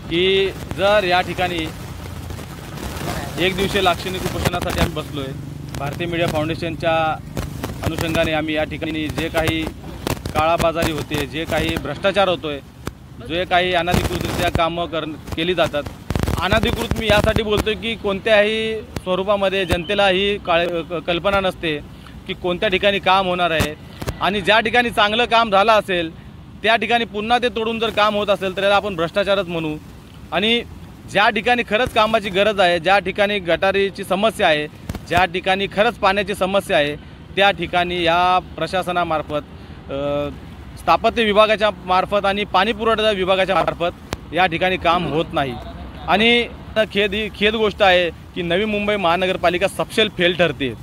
की जर या ठिकाणी एक दिवसीय लाक्षणिक उपोषणासाठी आम्ही बसलो आहे। भारतीय मीडिया फाउंडेशनच्या अनुषंगाने आम्ही या ठिकाणी जे काही काळाबाजारी होते, जे काही भ्रष्टाचार होतोय, जे काही अनधिकृतरित्या कामं केली जातात, अनधिकृत मी यासाठी बोलतोय की कोणत्याही स्वरूपामध्ये जनतेला ही कल्पना नसते की कोणत्या ठिकाणी काम होणार आहे आणि ज्या ठिकाणी चांगलं काम झालं असेल त्या ठिकाणी पुन्हा ते तोडून जर काम होत असेल तर याला आपण भ्रष्टाचारच म्हणू। आणि ज्या ठिकाणी खरंच कामाची गरज आहे, ज्या ठिकाणी गटारीची समस्या आहे, ज्या ठिकाणी खरंच पाण्याची समस्या आहे त्या ठिकाणी या प्रशासनामार्फत स्थापत्य विभागाच्या मार्फत आणि पाणी पुरवठा विभागाच्या मार्फत या ठिकाणी काम होत नाही। आणि खेद गोष्ट आहे की नवी मुंबई महानगरपालिका सपशेल फेल ठरते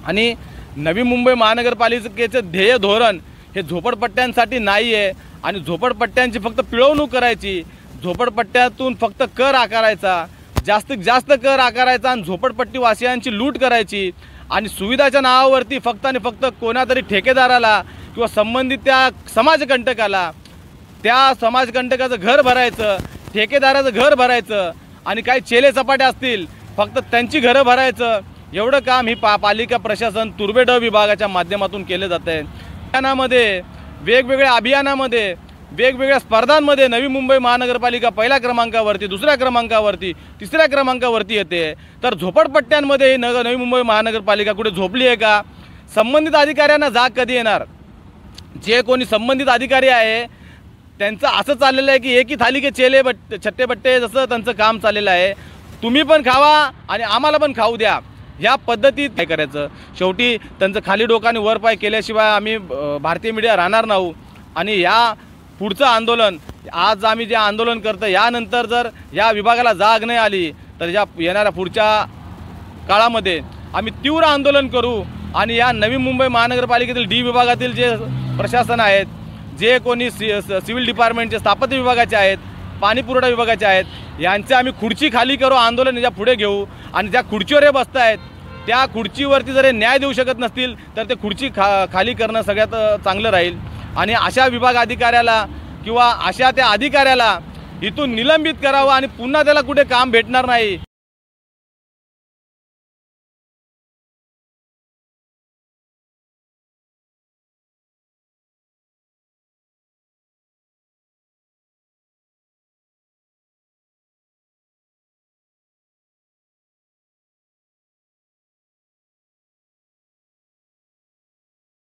आणि नवी मुंबई महानगरपालिकेचं ध्येय धोरण हे झोपडपट्ट्यांसाठी नाही आहे आणि झोपडपट्ट्यांची फक्त पिळवणूक करायची, झोपडपट्ट्यातून फक्त कर आकारायचा, जास्तीत जास्त कर आकारायचा आणि झोपडपट्टीवासियांची लूट करायची आणि सुविधाच्या नावावरती फक्त आणि फक्त कोणातरी ठेकेदाराला किंवा संबंधित त्या समाजकंटकाला त्या समाजकंटकाचं घर भरायचं, ठेकेदाराचं घर भरायचं आणि काही चेले चपाटे असतील फक्त त्यांची घरं भरायचं, एवढं काम ही पालिका प्रशासन तुर्बेड विभागाच्या माध्यमातून केलं जातं आहे। अभियानामध्ये वेगवेगळ्या अभियानामध्ये वेगवेगळ्या स्पर्धांमध्ये नवी मुंबई महानगरपालिका पहिल्या क्रमांकावरती, दुसऱ्या क्रमांकावरती, तिसऱ्या क्रमांकावरती येते, तर झोपडपट्ट्यांमध्ये नवी मुंबई महानगरपालिका कुठे झोपली आहे का? संबंधित अधिकाऱ्यांना जाग कधी येणार? जे कोणी संबंधित अधिकारी आहे त्यांचं असं चाललेलं आहे की एकी थाली के चेले छट्टे बट्टे, जसं त्यांचं काम चाललेलं आहे। तुम्ही पण खावा आणि आम्हाला पण खाऊ द्या, ह्या पद्धतीत काय करायचं? शेवटी त्यांचं खाली डोकाने वर पाय केल्याशिवाय आम्ही भारतीय मीडिया राहणार नाही। आणि या पुढचं आंदोलन आज आम्ही जे आंदोलन करतो यानंतर जर या विभागाला जाग नाही आली तर या येणाऱ्या पुढच्या काळामध्ये आम्ही तीव्र आंदोलन करू आणि या नवी मुंबई महानगरपालिकेतील डी विभागातील जे प्रशासन आहेत, जे कोणी सिव्हिल डिपार्टमेंटचे, स्थापत्य विभागाचे आहेत, पाणी पुरवठा विभागाचे आहेत, यांचे आम्ही खुर्ची खाली करू, आंदोलन याच्या पुढे घेऊ आणि ज्या खुर्चीवर हे बसत आहेत त्या खुर्चीवरती जर न्याय देऊ शकत नसतील तर ते खुर्ची खाली करणं सगळ्यात चांगलं राहील। आणि अशा विभाग अधिकाऱ्याला किंवा अशा त्या अधिकाऱ्याला इथून निलंबित करावं आणि पुन्हा त्याला कुठे काम भेटणार नाही